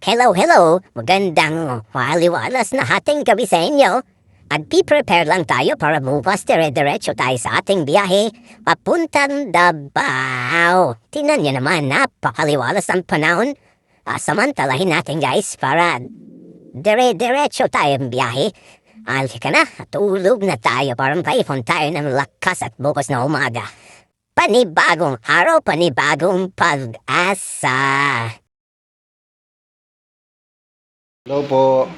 Hello, hello! Magandang maliwalas na hating gabi sa inyo. At be-prepare lang tayo para bukas dire-diretso tayo sa ating biyahe papuntang Davao. Tingnan nyo naman, napakaliwalas ang panahon. Samantalahin natin guys para dire-diretso tayong biyahe. Alika na, tulog na tayo para maipon tayo ng lakas at bukas na umaga. Panibagong araw, panibagong pag-asa. Hello po.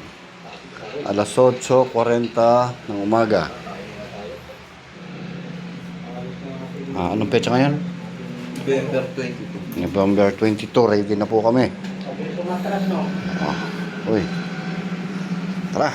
Alas 8:40 ng umaga. Anong petsa ngayon? November 22. November 22. Ready na po kami. Uy. Tara.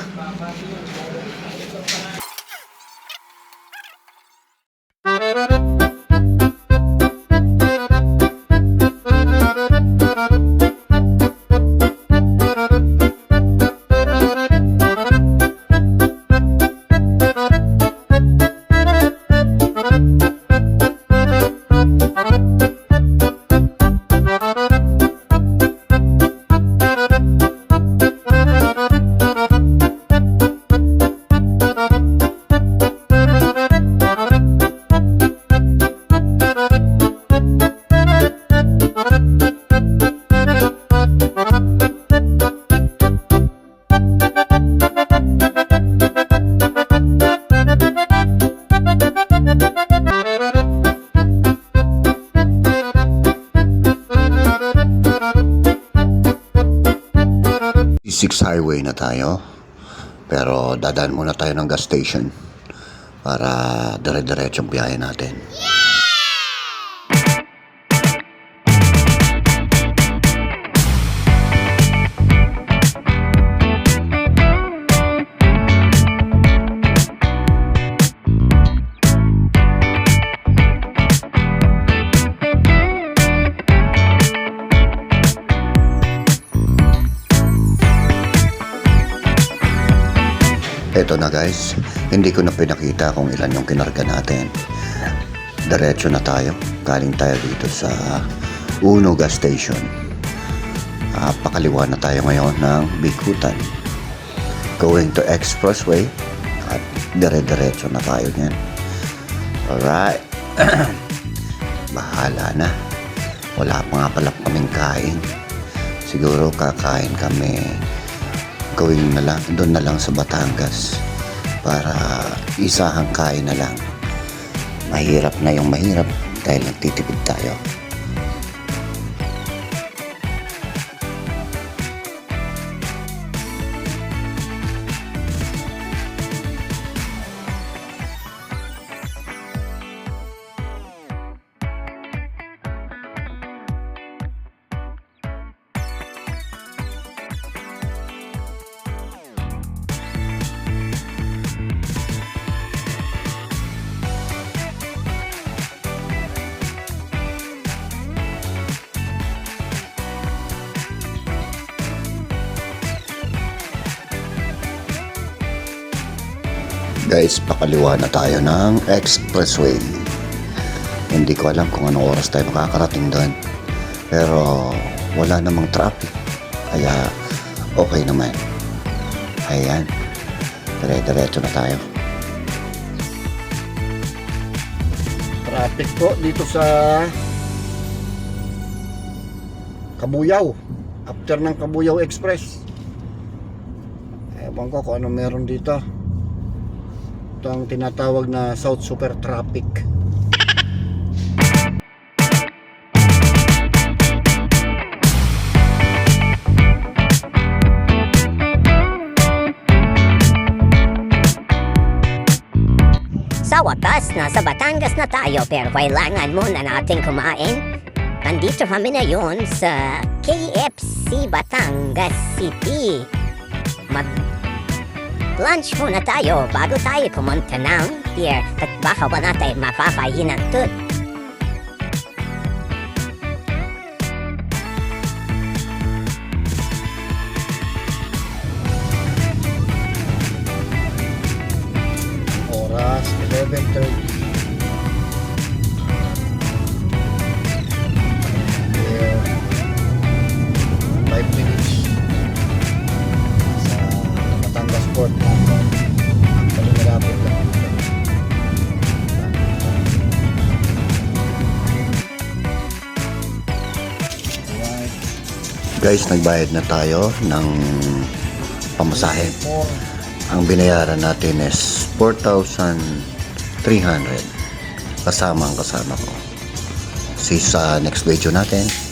Six highway na tayo, pero dadaan muna tayo ng gas station para dire-diretso ang biyahe natin. Eto na guys, hindi ko na pinakita kung ilan yung kinarga natin. Diretso na tayo, galing tayo dito sa Uno gas station. Pakaliwa na tayo ngayon ng Bikutan, going to Expressway, at dire-diretso na tayo niyan. Alright. Bahala na, wala pa nga pala kaming kain. Siguro kakain kami gawin na lang, doon na lang sa Batangas para isahang kain na lang. Mahirap na yung mahirap dahil nagtitipid tayo. Guys, pakaliwa na tayo ng Expressway. Hindi ko alam kung anong oras tayo makakarating doon, pero wala namang traffic, kaya okay naman. Ayan, dire-diretso na tayo. Traffic po dito sa Kabuyaw, after ng Kabuyaw Express. Ewan ko kung ano meron dito. Ito ang tinatawag na South Super Traffic. Sa wakas, nasa Batangas na tayo pero kailangan muna natin kumain. Nandito kami na yun sa KFC Batangas City. Lunch muna tayo bago tayo pumunta ng pier at baka wala tayo mapapahinan doon. Oras 11:30. 5 minutes. airport na. Malapit lang. Guys, nagbayad na tayo ng pamasahe. Ang binayaran natin is 4,300 kasama ko. See you sa next video natin.